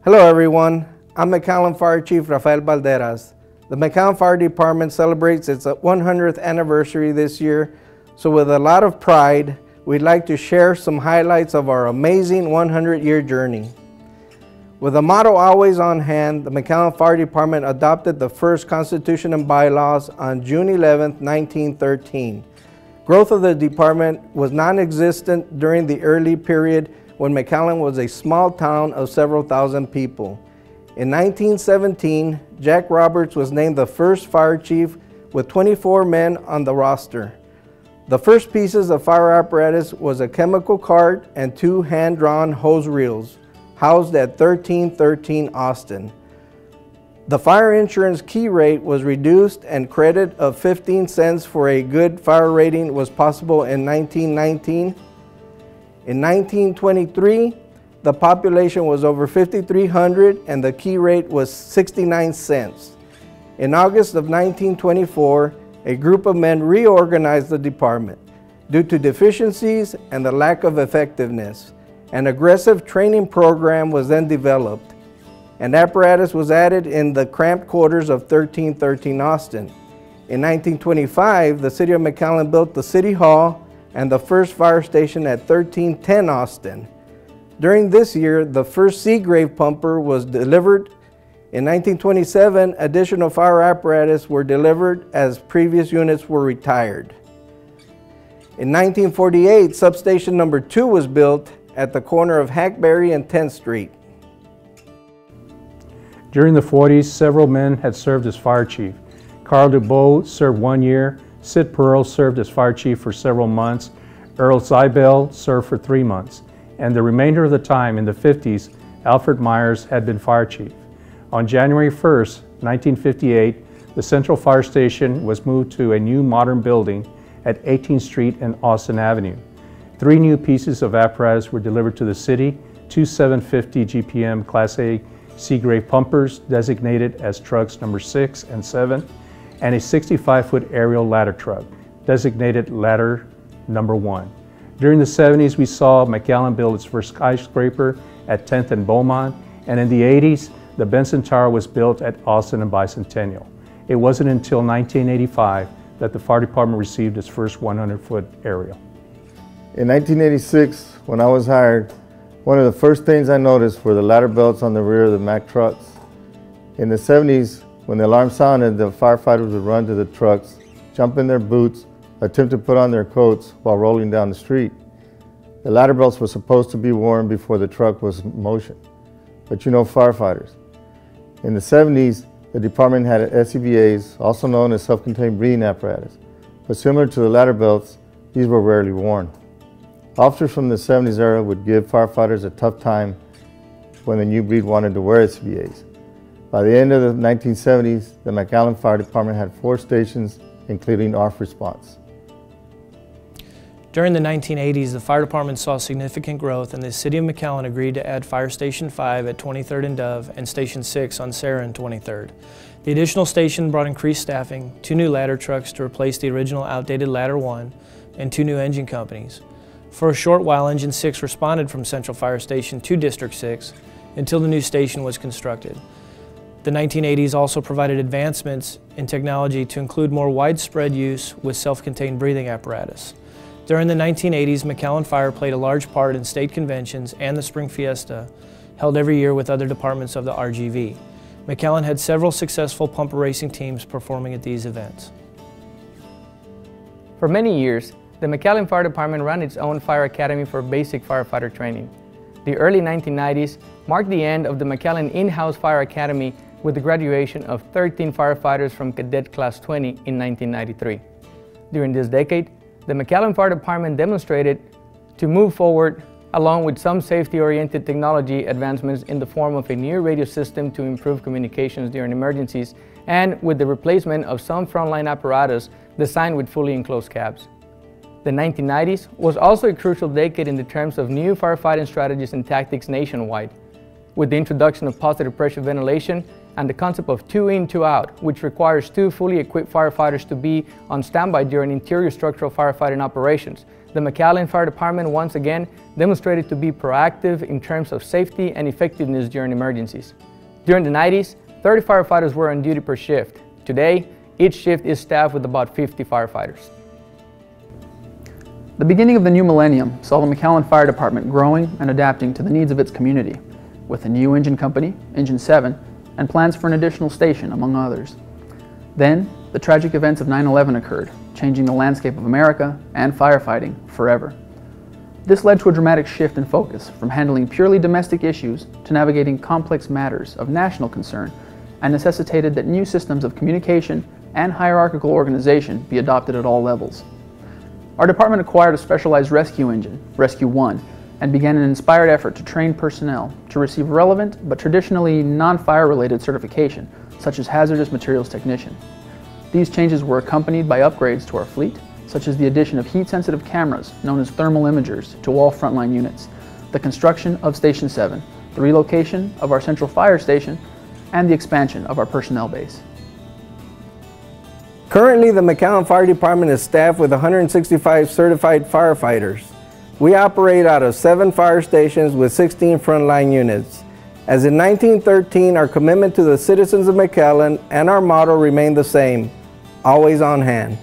Hello everyone, I'm McAllen Fire Chief Rafael Valderas. The McAllen Fire Department celebrates its 100th anniversary this year, so with a lot of pride, we'd like to share some highlights of our amazing 100-year journey. With the motto always on hand, the McAllen Fire Department adopted the first Constitution and bylaws on June 11, 1913. Growth of the department was non-existent during the early period when McAllen was a small town of several thousand people. In 1917, Jack Roberts was named the first fire chief with 24 men on the roster. The first pieces of fire apparatus was a chemical cart and 2 hand-drawn hose reels, housed at 1313 Austin. The fire insurance key rate was reduced and credit of 15 cents for a good fire rating was possible in 1919. In 1923, the population was over 5,300 and the key rate was 69 cents. In August of 1924, a group of men reorganized the department. Due to deficiencies and the lack of effectiveness, an aggressive training program was then developed. An apparatus was added in the cramped quarters of 1313 Austin. In 1925, the City of McAllen built the City Hall and the first fire station at 1310 Austin. During this year, the first Seagrave pumper was delivered. In 1927, additional fire apparatus were delivered as previous units were retired. In 1948, substation number 2 was built at the corner of Hackberry and 10th Street. During the 40s, several men had served as fire chief. Carl DuBois served 1 year, Sid Pearl served as fire chief for several months, Earl Zybel served for 3 months, and the remainder of the time in the 50s, Alfred Myers had been fire chief. On January 1st, 1958, the Central Fire Station was moved to a new modern building at 18th Street and Austin Avenue. 3 new pieces of apparatus were delivered to the city, 2 750 GPM Class A Seagrave pumpers designated as trucks number 6 and 7, and a 65-foot aerial ladder truck designated ladder number 1. During the 70s, we saw McAllen build its first skyscraper at 10th and Beaumont, and in the 80s, the Benson Tower was built at Austin and Bicentennial. It wasn't until 1985 that the fire department received its first 100-foot aerial. In 1986, when I was hired, one of the first things I noticed were the ladder belts on the rear of the Mack trucks. In the 70s, when the alarm sounded, the firefighters would run to the trucks, jump in their boots, attempt to put on their coats while rolling down the street. The ladder belts were supposed to be worn before the truck was in motion. But you know firefighters. In the 70s, the department had SCBAs, also known as self-contained breathing apparatus. But similar to the ladder belts, these were rarely worn. Officers from the 70s era would give firefighters a tough time when the new breed wanted to wear SCBAs. By the end of the 1970s, the McAllen Fire Department had 4 stations, including off response. During the 1980s, the fire department saw significant growth, and the City of McAllen agreed to add Fire Station 5 at 23rd and Dove and Station 6 on Sarah and 23rd. The additional station brought increased staffing, 2 new ladder trucks to replace the original outdated Ladder 1, and 2 new engine companies. For a short while, Engine 6 responded from Central Fire Station to District 6 until the new station was constructed. The 1980s also provided advancements in technology to include more widespread use with self-contained breathing apparatus. During the 1980s, McAllen Fire played a large part in state conventions and the Spring Fiesta, held every year with other departments of the RGV. McAllen had several successful pumper racing teams performing at these events. For many years, the McAllen Fire Department ran its own fire academy for basic firefighter training. The early 1990s marked the end of the McAllen in-house fire academy with the graduation of 13 firefighters from Cadet Class 20 in 1993. During this decade, the McAllen Fire Department demonstrated to move forward along with some safety-oriented technology advancements in the form of a new radio system to improve communications during emergencies and with the replacement of some frontline apparatus designed with fully enclosed cabs. The 1990s was also a crucial decade in the terms of new firefighting strategies and tactics nationwide, with the introduction of positive pressure ventilation and the concept of 2 in, 2 out, which requires 2 fully equipped firefighters to be on standby during interior structural firefighting operations. The McAllen Fire Department once again demonstrated to be proactive in terms of safety and effectiveness during emergencies. During the 90s, 30 firefighters were on duty per shift. Today, each shift is staffed with about 50 firefighters. The beginning of the new millennium saw the McAllen Fire Department growing and adapting to the needs of its community, with a new engine company, Engine 7, and plans for an additional station, among others. Then, the tragic events of 9/11 occurred, changing the landscape of America and firefighting forever. This led to a dramatic shift in focus from handling purely domestic issues to navigating complex matters of national concern, and necessitated that new systems of communication and hierarchical organization be adopted at all levels. Our department acquired a specialized rescue engine, Rescue 1, and began an inspired effort to train personnel to receive relevant but traditionally non-fire-related certification, such as hazardous materials technician. These changes were accompanied by upgrades to our fleet, such as the addition of heat-sensitive cameras, known as thermal imagers, to all frontline units, the construction of Station 7, the relocation of our central fire station, and the expansion of our personnel base. Currently, the McAllen Fire Department is staffed with 165 certified firefighters. We operate out of 7 fire stations with 16 frontline units. As in 1913, our commitment to the citizens of McAllen and our motto remain the same: always on hand.